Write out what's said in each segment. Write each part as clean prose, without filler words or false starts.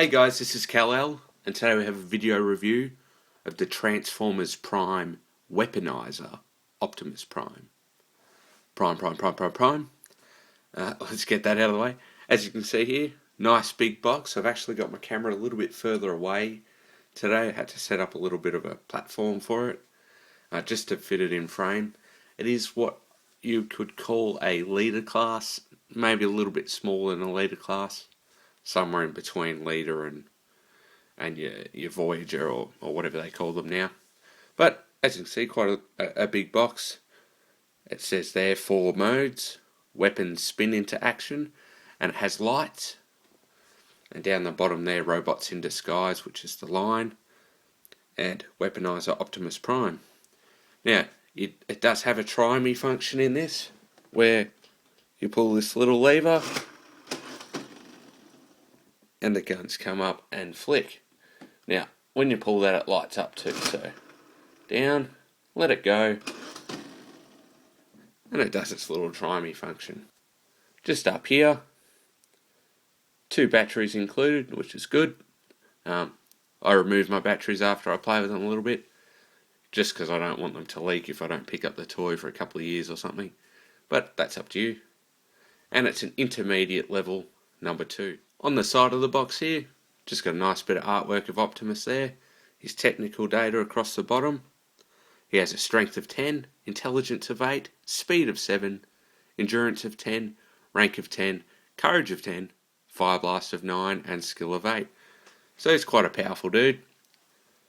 Hey guys, this is Kal-El, and today we have a video review of the Transformers Prime Weaponizer, Optimus Prime. Prime. Let's get that out of the way. As you can see here, nice big box. I've actually got my camera a little bit further away today. I had to set up a little bit of a platform for it, just to fit it in frame. It is what you could call a leader class, maybe a little bit smaller than a leader class. Somewhere in between leader and your Voyager or whatever they call them now. But as you can see, quite a big box. It says there 4 modes, weapons spin into action, and it has lights. And down the bottom there, robots in disguise, which is the line, and Weaponizer Optimus Prime. Now, it does have a try me function in this, where you pull this little lever, and the guns come up and flick. Now, when you pull that, it lights up too. So, down, let it go, and it does its little try me function. Just up here, 2 batteries included, which is good. I remove my batteries after I play with them a little bit, just because I don't want them to leak if I don't pick up the toy for a couple of years or something. But that's up to you. And it's an intermediate level number 2. On the side of the box here, just got a nice bit of artwork of Optimus there. His technical data across the bottom. He has a strength of 10, intelligence of 8, speed of 7, endurance of 10, rank of 10, courage of 10, fire blast of 9, and skill of 8. So he's quite a powerful dude.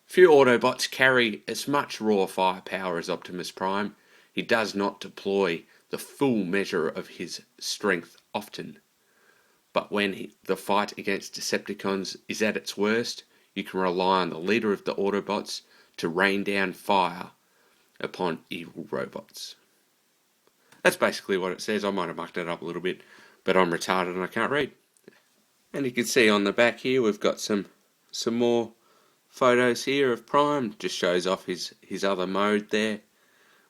Few Autobots carry as much raw firepower as Optimus Prime. He does not deploy the full measure of his strength often. But when the fight against Decepticons is at its worst, you can rely on the leader of the Autobots to rain down fire upon evil robots. That's basically what it says. I might have mucked it up a little bit, but I'm retarded and I can't read. And you can see on the back here we've got some more photos here of Prime. Just shows off his other mode there,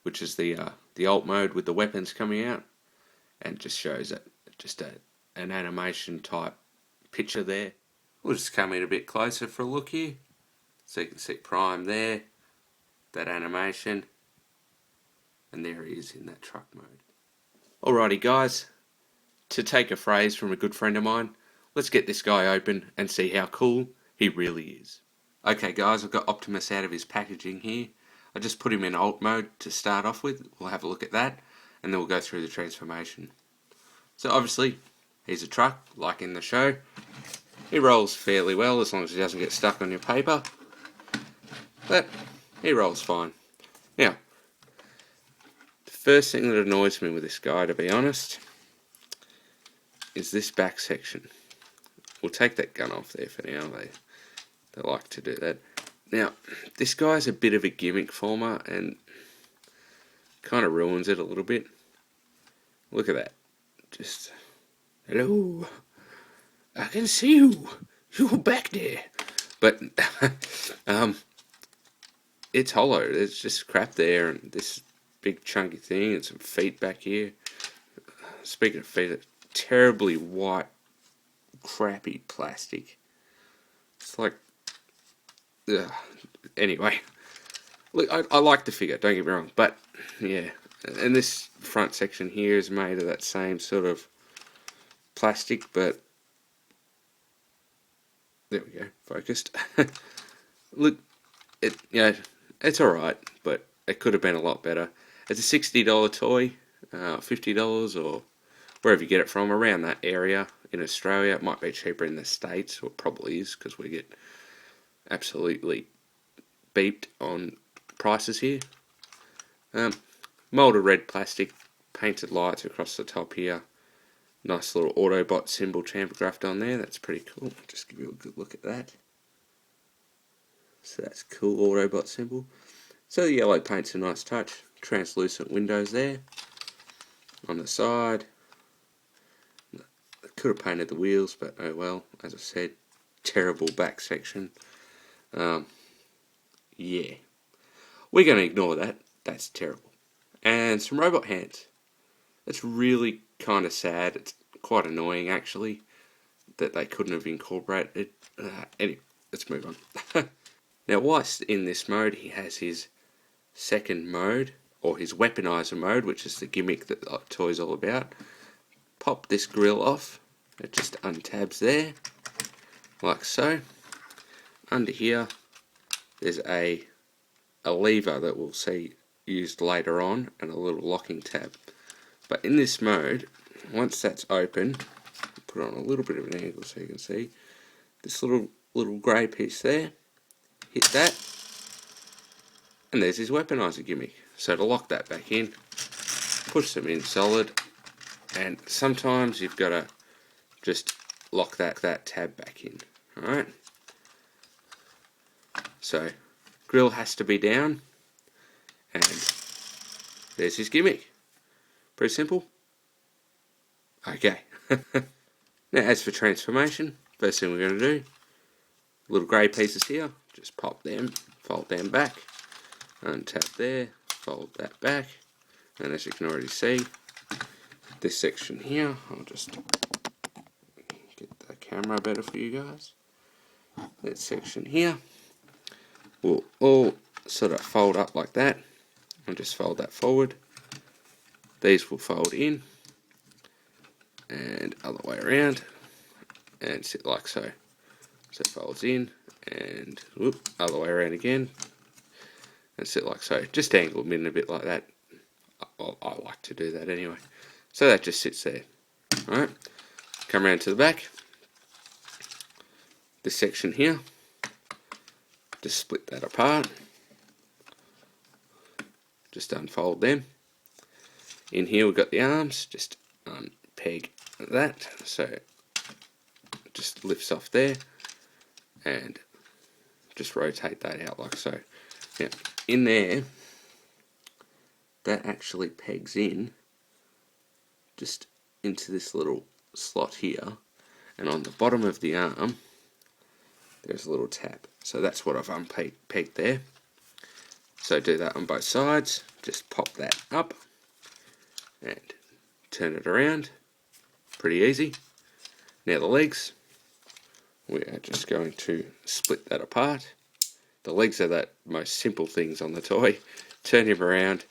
which is the alt mode with the weapons coming out, and just shows it an animation type picture there. We'll just come in a bit closer for a look here, so you can see Prime there, that animation, and there he is in that truck mode. Alrighty guys, to take a phrase from a good friend of mine, let's get this guy open and see how cool he really is. Okay guys, I've got Optimus out of his packaging here. I just put him in alt mode to start off with. We'll have a look at that, and then we'll go through the transformation. So obviously, he's a truck, like in the show. He rolls fairly well, as long as he doesn't get stuck on your paper. But he rolls fine. Now, the first thing that annoys me with this guy, to be honest, is this back section. We'll take that gun off there for now. They like to do that. Now, this guy's a bit of a gimmick former and kind of ruins it a little bit. Look at that. Just, hello, I can see you. You're back there. But, it's hollow. There's just crap there and this big chunky thing and some feet back here. Speaking of feet, it's terribly white, crappy plastic. It's like, ugh. Anyway, look, I like the figure, don't get me wrong, but yeah, and this front section here is made of that same sort of plastic, but there we go, focused. Look, it's alright, but it could have been a lot better. It's a $60 toy, $50 or wherever you get it from, around that area in Australia. It might be cheaper in the States, or it probably is, because we get absolutely beeped on prices here. Molded red plastic, painted lights across the top here. Nice little Autobot symbol tamper-graphed on there. That's pretty cool. Just give you a good look at that. So that's cool Autobot symbol. So the yellow paint's a nice touch. Translucent windows there. On the side. I could have painted the wheels, but oh well. As I said, terrible back section. Yeah. We're going to ignore that. That's terrible. And some robot hands. It's really kind of sad. It's quite annoying, actually. that they couldn't have incorporated. Anyway, let's move on. Now, whilst in this mode, he has his second mode, or his Weaponizer mode, which is the gimmick that the toy's all about. Pop this grill off. It just untabs there, like so. Under here, there's a lever that we'll see used later on, and a little locking tab. But in this mode, once that's open, put it on a little bit of an angle so you can see this little grey piece there. Hit that, and there's his Weaponizer gimmick. So to lock that back in, push them in solid, and sometimes you've got to just lock that tab back in. Alright, so grill has to be down, and there's his gimmick. Pretty simple. Okay. Now, as for transformation, first thing we're going to do, little grey pieces here, just pop them, fold them back, untap there, fold that back, and as you can already see, this section here, I'll just get the camera better for you guys. That section here will all sort of fold up like that, and just fold that forward. These will fold in, and other way around, and sit like so. So it folds in, and whoop, other way around again, and sit like so. Just angle them in a bit like that. I like to do that anyway. So that just sits there. Alright, come around to the back. This section here, just split that apart. Just unfold them. In here we've got the arms, just unpeg that, so it just lifts off there, and just rotate that out like so. Now, in there, that actually pegs in just into this little slot here, and on the bottom of the arm there's a little tab, so that's what I've unpegged there. So do that on both sides, just pop that up and turn it around, pretty easy. Now the legs, we are just going to split that apart. The legs are the most simple things on the toy. Turn him around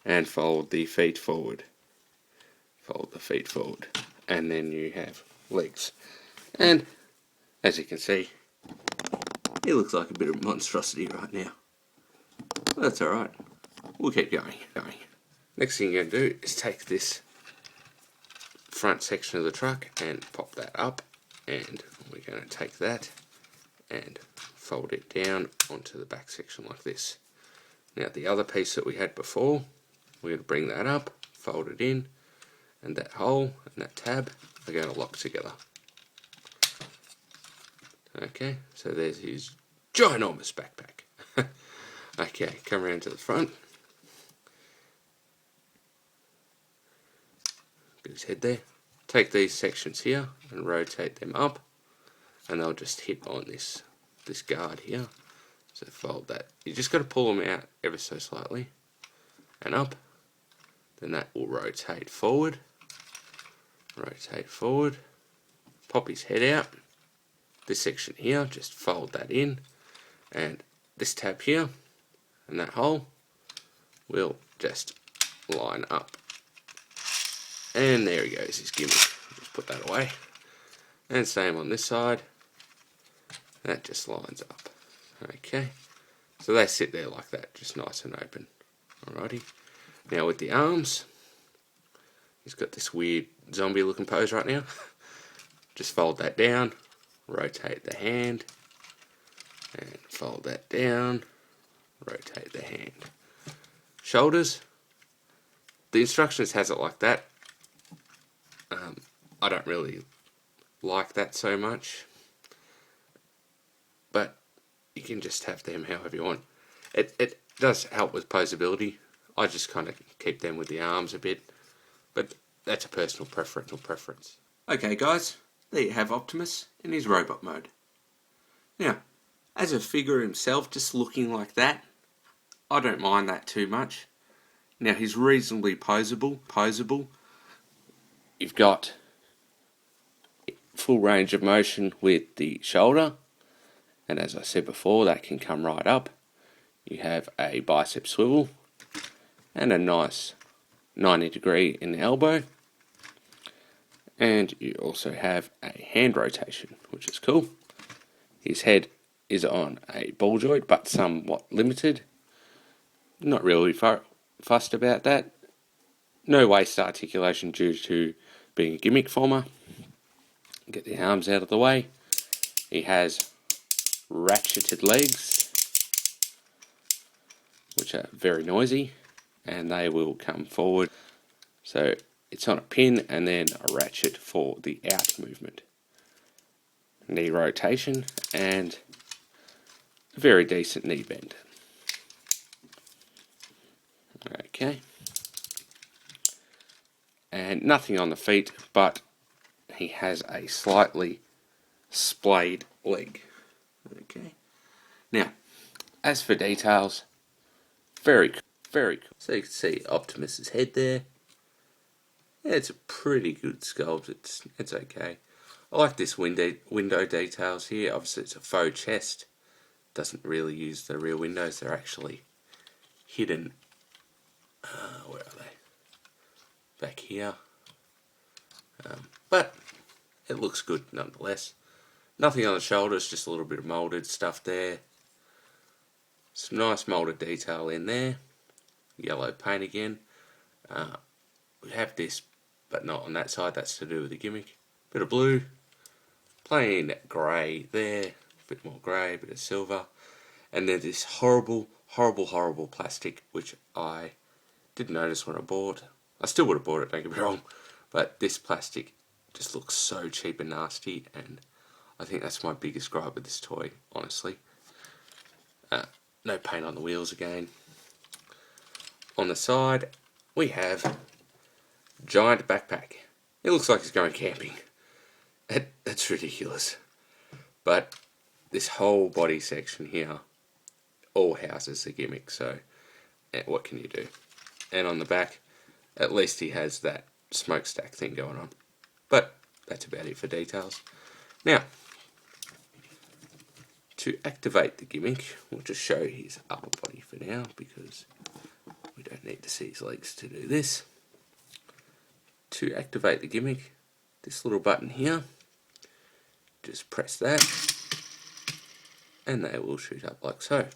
and fold the feet forward. Fold the feet forward, and then you have legs. And as you can see, he looks like a bit of a monstrosity right now. But that's alright. We'll keep going. Next thing you're going to do is take this front section of the truck and pop that up, and we're going to take that and fold it down onto the back section like this. Now the other piece that we had before, we're going to bring that up, fold it in, and that hole and that tab are going to lock together. Okay, so there's his ginormous backpack. Okay, come around to the front. Get his head there. Take these sections here and rotate them up, and they'll just hit on this guard here. So fold that. You just got to pull them out ever so slightly and up. Then that will rotate forward. Rotate forward. Pop his head out. This section here, just fold that in, and this tab here and that hole will just line up. And there he goes, his gimmick. Just put that away. And same on this side. That just lines up. Okay. So they sit there like that, just nice and open. Alrighty. Now with the arms, he's got this weird zombie looking pose right now. Just fold that down, rotate the hand, and fold that down, rotate the hand. Shoulders, the instructions has it like that. I don't really like that so much, but you can just have them however you want. It does help with posability. I just kind of keep them with the arms a bit, but that's a personal preference. Okay guys, there you have Optimus in his robot mode. Now, as a figure himself, just looking like that, I don't mind that too much. Now he's reasonably posable. You've got full range of motion with the shoulder, and as I said before, that can come right up. You have a bicep swivel and a nice 90 degree in the elbow, and you also have a hand rotation, which is cool. His head is on a ball joint, but somewhat limited. Not really fussed about that. No waist articulation due to being a gimmick former. Get the arms out of the way. He has ratcheted legs, which are very noisy, and they will come forward. So it's on a pin and then a ratchet for the out movement. Knee rotation and a very decent knee bend. Okay. And nothing on the feet, but he has a slightly splayed leg. Okay. Now, as for details, very cool. So you can see Optimus's head there. Yeah, it's a pretty good sculpt. It's okay. I like this window details here. Obviously, it's a faux chest. Doesn't really use the real windows. They're actually hidden. Where are they? Back here. But it looks good nonetheless. Nothing on the shoulders, just a little bit of moulded stuff there. Some nice moulded detail in there. Yellow paint again. We have this, but not on that side. That's to do with the gimmick. Bit of blue. Plain grey there. Bit more grey, bit of silver. And then this horrible plastic, which I didn't notice when I bought. I still would have bought it, don't get me wrong. But this plastic just looks so cheap and nasty, and I think that's my biggest gripe with this toy, honestly. No paint on the wheels again. On the side, we have giant backpack. It looks like he's going camping. That's ridiculous. But this whole body section here all houses the gimmick, so what can you do? And on the back, at least he has that smokestack thing going on. But that's about it for details. Now, to activate the gimmick, we'll just show his upper body for now, because we don't need to see his legs to do this. To activate the gimmick, this little button here, just press that, and they will shoot up like so.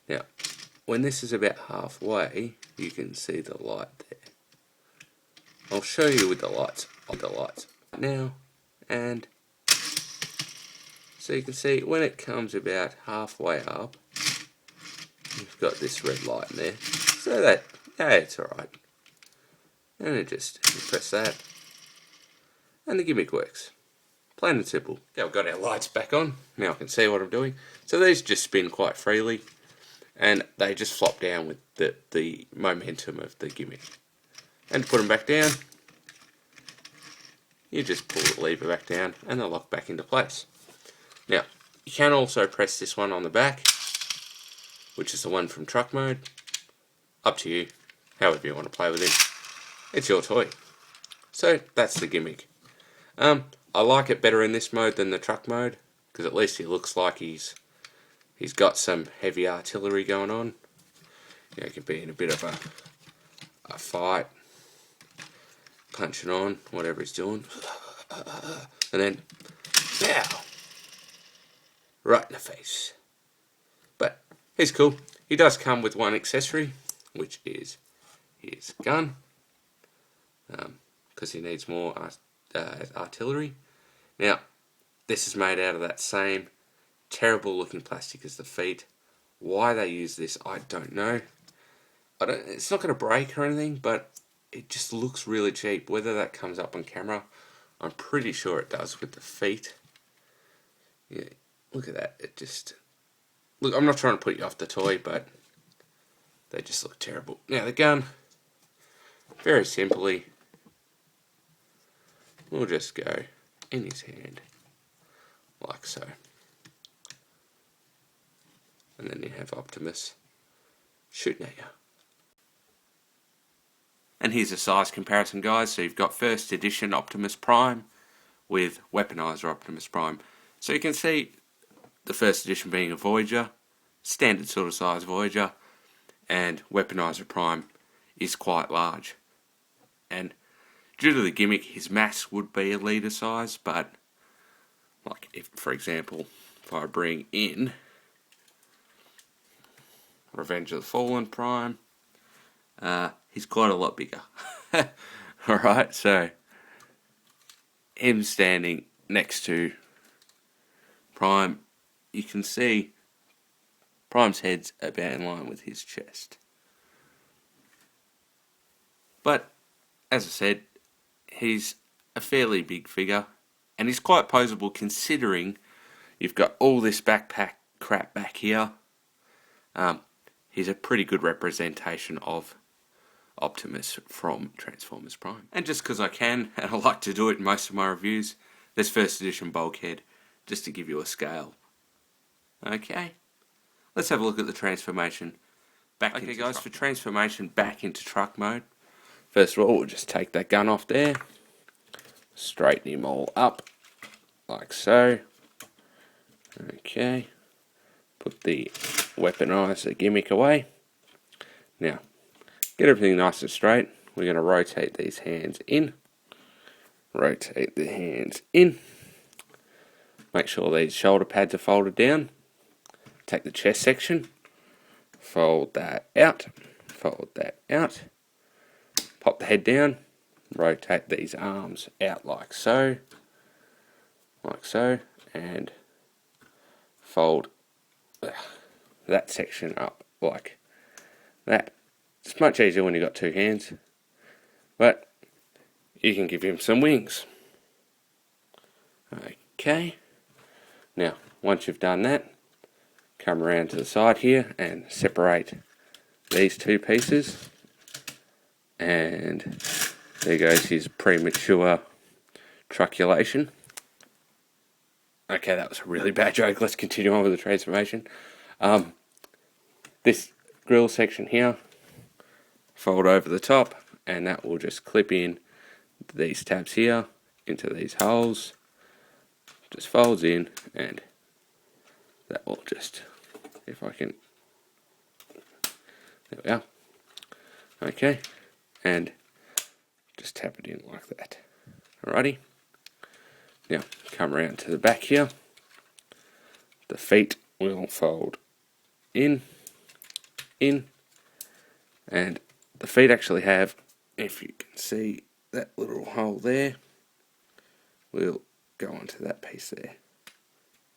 Now, when this is about halfway, you can see the light there. I'll show you with the lights now, and so you can see when it comes about halfway up, you've got this red light in there. So that, yeah, it's alright. And you press that, and the gimmick works. Plain and simple. Okay, we've got our lights back on. Now I can see what I'm doing. So these just spin quite freely, and they just flop down with the momentum of the gimmick. And to put them back down, you just pull the lever back down, and they'll lock back into place. Now, you can also press this one on the back, which is the one from truck mode. Up to you, however you want to play with it. It's your toy. So, that's the gimmick. I like it better in this mode than the truck mode, because at least he looks like he's got some heavy artillery going on. You know, he can be in a bit of a fight, punching on, whatever he's doing. And then, pow! Right in the face. But he's cool. He does come with one accessory, which is his gun, because he needs more artillery. Now, this is made out of that same terrible looking plastic as the feet. Why they use this, I don't know. It's not going to break or anything, but it just looks really cheap. Whether that comes up on camera, I'm pretty sure it does with the feet. Yeah, look at that. It just... Look, I'm not trying to put you off the toy, but they just look terrible. Now, the gun, very simply, we'll just go in his hand, like so. And then you have Optimus shooting at you. And here's a size comparison, guys. So you've got first edition Optimus Prime with Weaponizer Optimus Prime. So you can see the first edition being a Voyager, standard sort of size Voyager, and Weaponizer Prime is quite large. And due to the gimmick, his mass would be a litre size, but like if, for example, if I bring in Revenge of the Fallen Prime, he's quite a lot bigger. Alright, so him standing next to Prime, you can see Prime's head's about in line with his chest. But, as I said, he's a fairly big figure, and he's quite poseable considering you've got all this backpack crap back here. He's a pretty good representation of Optimus from Transformers Prime. And just because I can, and I like to do it in most of my reviews, there's first edition bulkhead, just to give you a scale. Okay, let's have a look at the transformation back into guys, for transformation back into truck mode. First of all, we'll just take that gun off there, straighten him all up, like so. Okay, put the Weaponizer gimmick away. Now, get everything nice and straight. We're going to rotate these hands in. Rotate the hands in. Make sure these shoulder pads are folded down. Take the chest section. Fold that out. Fold that out. Pop the head down. Rotate these arms out like so. Like so. And fold that section up like that. It's much easier when you've got two hands, but you can give him some wings. Okay, now once you've done that, come around to the side here and separate these two pieces, and there goes his premature truculation. Okay, that was a really bad joke. Let's continue on with the transformation. This grill section here, fold over the top, and that will just clip in these tabs here into these holes. Just folds in, and that will just, if I can, there we are. Okay, and just tap it in like that. Alrighty. Now, come around to the back here. The feet will fold in, and the feet actually have, if you can see that little hole there, will go onto that piece there.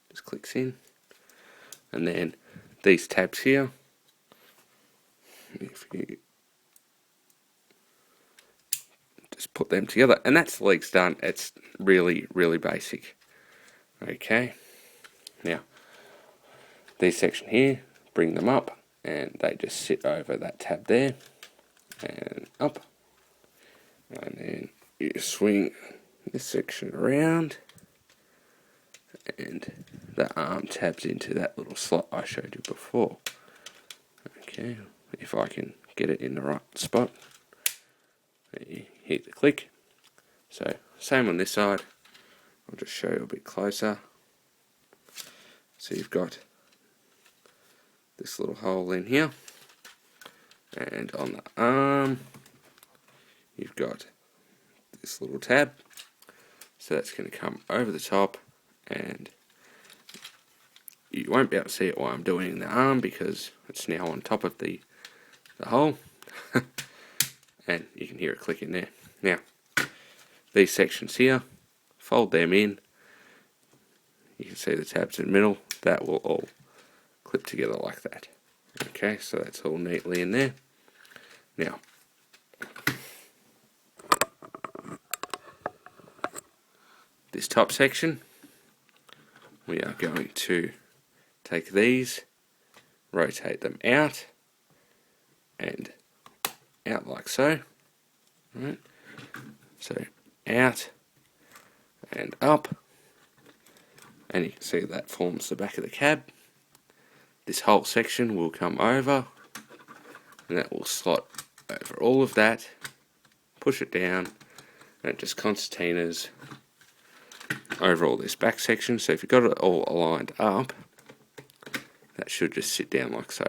Just clicks in, and then these tabs here, if you just put them together, and that's the legs done. It's really, really basic. Okay, now these section here, bring them up, and they just sit over that tab there, and up, and then you swing this section around, and the arm tabs into that little slot I showed you before. Okay, if I can get it in the right spot, you hit the click. So same on this side. I'll just show you a bit closer. So you've got this little hole in here, and on the arm you've got this little tab, so that's going to come over the top, and you won't be able to see it while I'm doing the arm because it's now on top of the hole. And you can hear it click in there. Now, these sections here, fold them in. You can see the tabs in the middle. That will all clip together like that. Okay, so that's all neatly in there. Now, this top section, we are going to take these, rotate them out, and out like so. Right? So out and up, and you can see that forms the back of the cab. This whole section will come over, and that will slot over all of that, push it down, and it just concertinas over all this back section. So if you've got it all aligned up, that should just sit down like so.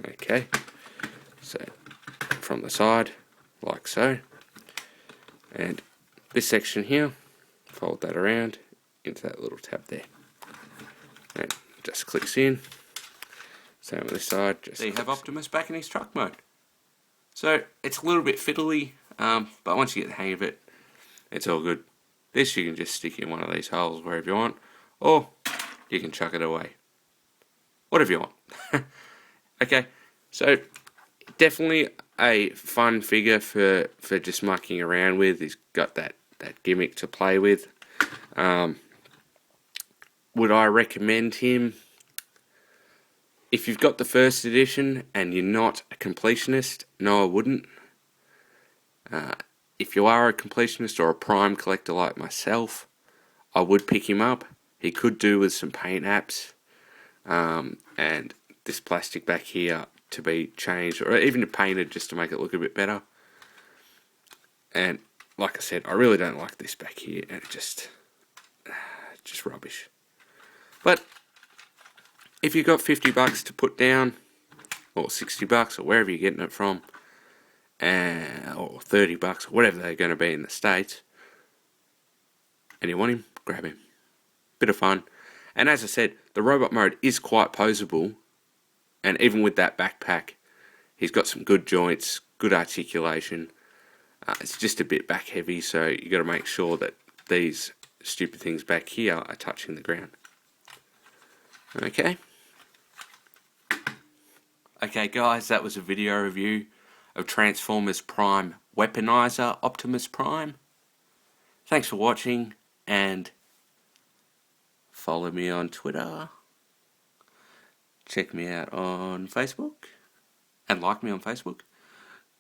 Okay, so from the side, like so. And this section here, fold that around into that little tab there. And just clicks in. Same on this side. Just so you have Optimus back in his truck mode. So it's a little bit fiddly, but once you get the hang of it, it's all good. This you can just stick in one of these holes wherever you want, or you can chuck it away. Whatever you want. Okay, so definitely a fun figure for just mucking around with. He's got that gimmick to play with. Would I recommend him? If you've got the first edition and you're not a completionist, no, I wouldn't. If you are a completionist or a prime collector like myself, I would pick him up. He could do with some paint apps, and this plastic back here to be changed, or even painted just to make it look a bit better. And like I said, I really don't like this back here, and it's just rubbish. But if you've got $50 to put down, or $60, or wherever you're getting it from, or $30, or whatever they're going to be in the States, and you want him, grab him. Bit of fun. And as I said, the robot mode is quite poseable, and even with that backpack, he's got some good joints, good articulation. It's just a bit back heavy, so you got to make sure that these stupid things back here are touching the ground. Okay. Okay guys, that was a video review of Transformers Prime Weaponizer Optimus Prime. Thanks for watching, and follow me on Twitter. Check me out on Facebook, and like me on Facebook.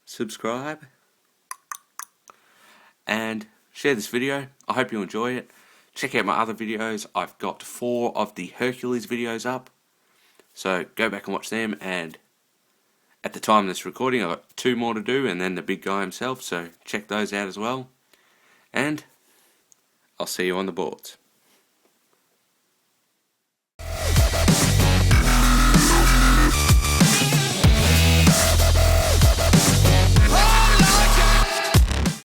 Subscribe, and share this video. I hope you enjoy it. Check out my other videos. I've got 4 of the Hercules videos up, so go back and watch them. And at the time of this recording, I've got 2 more to do, and then the big guy himself, so check those out as well. And I'll see you on the boards.